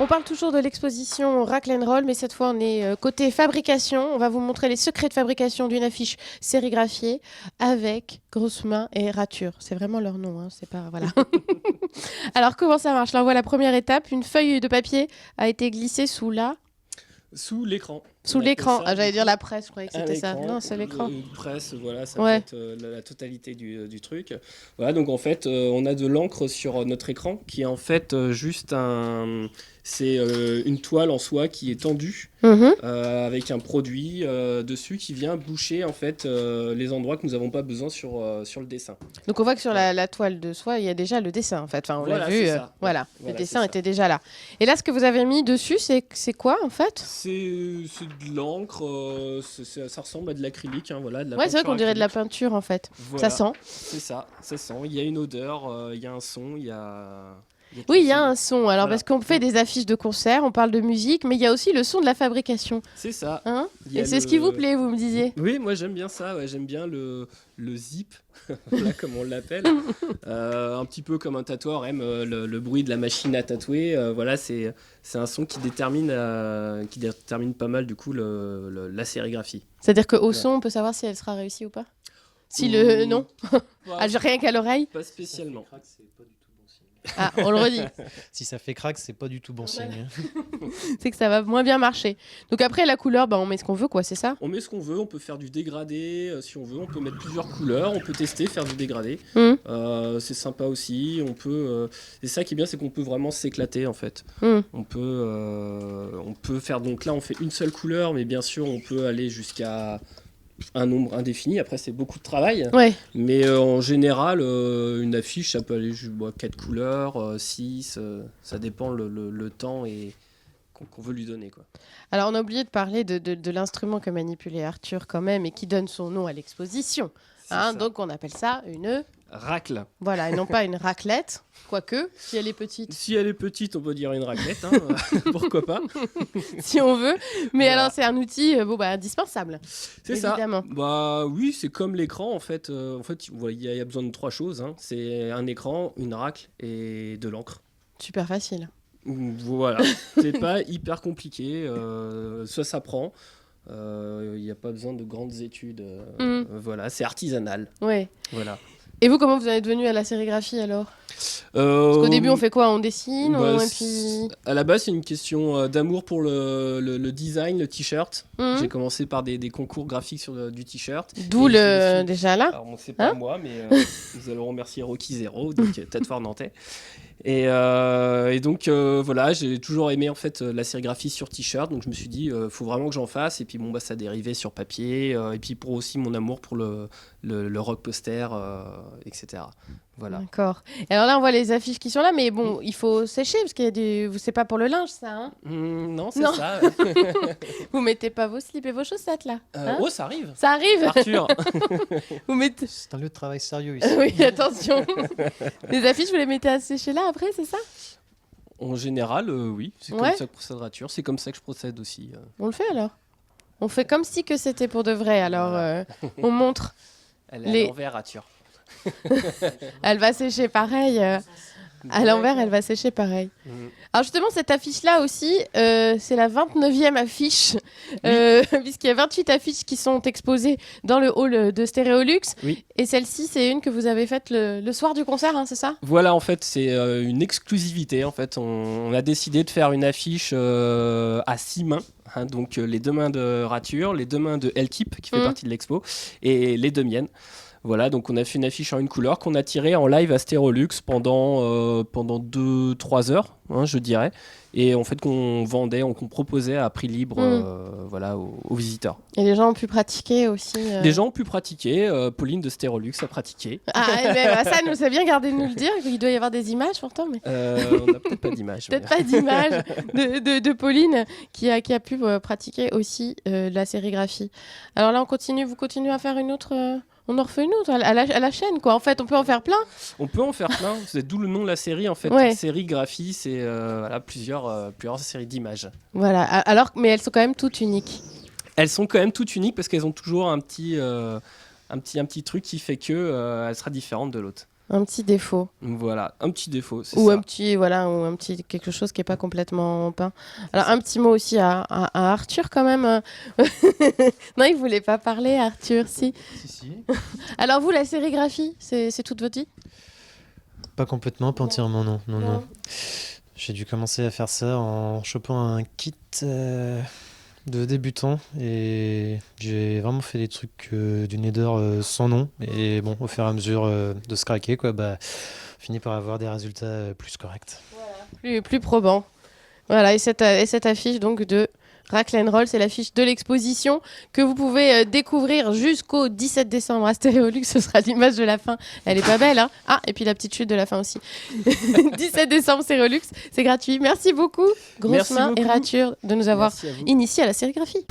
On parle toujours de l'exposition Rack and Roll, mais cette fois on est côté fabrication. On va vous montrer les secrets de fabrication d'une affiche sérigraphiée avec grosses mains et rature. C'est vraiment leur nom, hein, c'est pas voilà. Alors comment ça marche? Là on voit la première étape, une feuille de papier a été glissée sous Sous l'écran. sous On appelle l'écran. ça, Ah, j'allais du dire coup, la presse, je croyais que un c'était ça. écran. Non, c'est l'écran. Une presse, voilà, ça Ouais. peut être la totalité du truc. Voilà, donc en fait, on a de l'encre sur notre écran qui est en fait juste un. C'est une toile en soie qui est tendue Mhm. avec un produit dessus qui vient boucher en fait les endroits que nous n'avons pas besoin sur le dessin. Donc on voit que sur Voilà. la toile de soie, il y a déjà le dessin en fait. Enfin, on l'a Voilà, vu. c'est ça. Voilà, Ouais. le Voilà, dessin c'est ça. était déjà là. Et là, ce que vous avez mis dessus, c'est quoi en fait? C'est de l'encre, ça ressemble à de l'acrylique, hein, voilà, de la Ouais, c'est vrai peinture qu'on dirait de la acrylique. peinture en fait. Voilà, Ça sent. c'est ça, ça sent. Il y a une odeur, il y a un son, il y a tout. Oui, il y a un son. Alors, Voilà. parce qu'on fait des affiches de concert, on parle de musique, mais il y a aussi le son de la fabrication. C'est ça. Hein? Il y Et a c'est ce qui vous le. plaît, vous me disiez. Oui, moi j'aime bien ça, ouais, j'aime bien le zip, voilà comme on l'appelle. Un petit peu comme un tatoueur aime le bruit de la machine à tatouer. Voilà, c'est un son qui détermine pas mal du coup la sérigraphie. C'est-à-dire qu'au Voilà. son, on peut savoir si elle sera réussie ou pas? Si le. Ouh, Non? pas, Rien qu'à l'oreille? pas spécialement. Ah, on le redit. Si ça fait crack, c'est pas du tout bon signe. C'est que ça va moins bien marcher. Donc, après, la couleur, bah, on met ce qu'on veut, quoi, c'est ça? On met ce qu'on veut, on peut faire du dégradé si on veut, on peut mettre plusieurs couleurs, on peut tester, faire du dégradé. Hum, C'est sympa aussi, on peut. Et ça qui est bien, c'est qu'on peut vraiment s'éclater en fait. hum. On peut faire, donc là on fait une seule couleur, mais bien sûr on peut aller jusqu'à un nombre indéfini. Après c'est beaucoup de travail, Ouais. mais en général une affiche ça peut aller jusqu'à 4 couleurs, 6, ça dépend le temps et qu'on veut lui donner quoi. Alors, on a oublié de parler de l'instrument que manipulait Arthur quand même et qui donne son nom à l'exposition. C'est Hein, ça. donc, on appelle ça une. Racle. Voilà, et non pas une raclette, quoique, si elle est petite, Si elle est petite, on peut dire une raclette, hein, pourquoi pas. si on veut. Mais Voilà. alors, c'est un outil indispensable. C'est Évidemment. ça. Bah oui, c'est comme l'écran en fait. Voilà, il y a besoin de 3 choses, hein. C'est un écran, une racle et de l'encre. Super facile. Voilà. C'est pas hyper compliqué. Ça s'apprend. Il n'y a pas besoin de grandes études. Voilà, c'est artisanal. Ouais. Voilà. Et vous, comment vous en êtes venu à la sérigraphie alors? Parce Parce qu'au début, on fait quoi? On dessine bah, et puis. À la base, c'est une question d'amour pour le design, le t-shirt. Mhm. J'ai commencé par des concours graphiques sur du t-shirt. D'où Et je me suis- déjà là. Alors, bon, c'est pas Hein moi, mais nous allons remercier Rocky Zero, donc Tête Fort Nantais. Et donc, voilà, j'ai toujours aimé en fait la sérigraphie sur t-shirt, donc je me suis dit, faut vraiment que j'en fasse. Et puis, bon, bah, ça dérivait sur papier. Et puis, pour aussi mon amour pour le rock poster, etc. Voilà. D'accord. Et alors là, on voit les affiches qui sont là, mais bon, il faut sécher parce qu'il y a du. C'est pas pour le linge, ça. Hein, Non, c'est Non. ça. vous mettez pas vos slips et vos chaussettes là. Hein Oh, ça arrive. Ça arrive. Arthur. Vous mettez. C'est un lieu de travail sérieux ici. Oui, attention. Les affiches, vous les mettez à sécher là après, c'est ça? En général, oui, c'est Ouais. comme ça que procède Arthur. C'est comme ça que je procède aussi. On le fait alors. On fait comme si que c'était pour de vrai. Alors, Voilà. on montre. Elle est Les- à l'envers, Arthur. Elle va sécher pareil. À l'envers, elle va sécher pareil. Mhm. Alors justement, cette affiche-là aussi, c'est la 29e affiche, puisqu'il y a 28 affiches qui sont exposées dans le hall de Stéréolux. Oui. Et celle-ci, c'est une que vous avez faite le soir du concert, hein, c'est ça? Voilà, en fait, c'est une exclusivité. En fait, on a décidé de faire une affiche à 6 mains. Hein, donc, les 2 mains de Rature, les 2 mains de L-Keep, qui fait Mhm. partie de l'expo, et les 2 miennes. Voilà, donc on a fait une affiche en une couleur qu'on a tirée en live à Stérolux pendant 2-3 heures, hein, je dirais. Et en fait, qu'on vendait, qu'on proposait à prix libre voilà, aux visiteurs. Et les gens ont pu pratiquer aussi. Les gens ont pu pratiquer. Pauline de Stérolux a pratiqué. Ah, eh ben, ça, nous a bien gardé de nous le dire. Il doit y avoir des images pourtant, mais On n'a peut-être pas d'image. peut-être pas d'image de Pauline qui a pu pratiquer aussi la sérigraphie. Alors là, vous continuez à faire une autre. On en refait une autre à la chaîne, quoi. En fait, on peut en faire plein. On peut en faire plein. C'est d'où le nom de la série, en fait. Ouais. Sérigraphie, c'est voilà, plusieurs séries d'images. Voilà. Alors, mais elles sont quand même toutes uniques. Elles sont quand même toutes uniques parce qu'elles ont toujours un petit truc qui fait que elle sera différente de l'autre. Un petit défaut. Voilà, un petit défaut, c'est Ou ça. un petit, voilà, ou un petit quelque chose qui n'est pas complètement peint. Alors, un petit mot aussi à Arthur, quand même. Non, il voulait pas parler, Arthur, si. Si. Alors, vous, la sérigraphie, c'est toute votre vie? Pas complètement, pas Non. entièrement, non. Non, Non. non. J'ai dû commencer à faire ça en chopant un kit de débutant et j'ai vraiment fait des trucs d'une laideur sans nom. Et bon, au fur et à mesure de se craquer, quoi, bah, fini par avoir des résultats plus corrects. Plus probant. Voilà, et cette affiche donc de Rock'n'Roll, c'est l'affiche de l'exposition que vous pouvez découvrir jusqu'au 17 décembre à Stéréolux. Ce sera l'image de la fin. Elle est pas belle, hein? Ah, et puis la petite chute de la fin aussi. 17 décembre, Stéréolux, c'est gratuit. Merci beaucoup, Merci Grossemain et beaucoup. Rature, de nous avoir Merci à vous. initiés à la sérigraphie.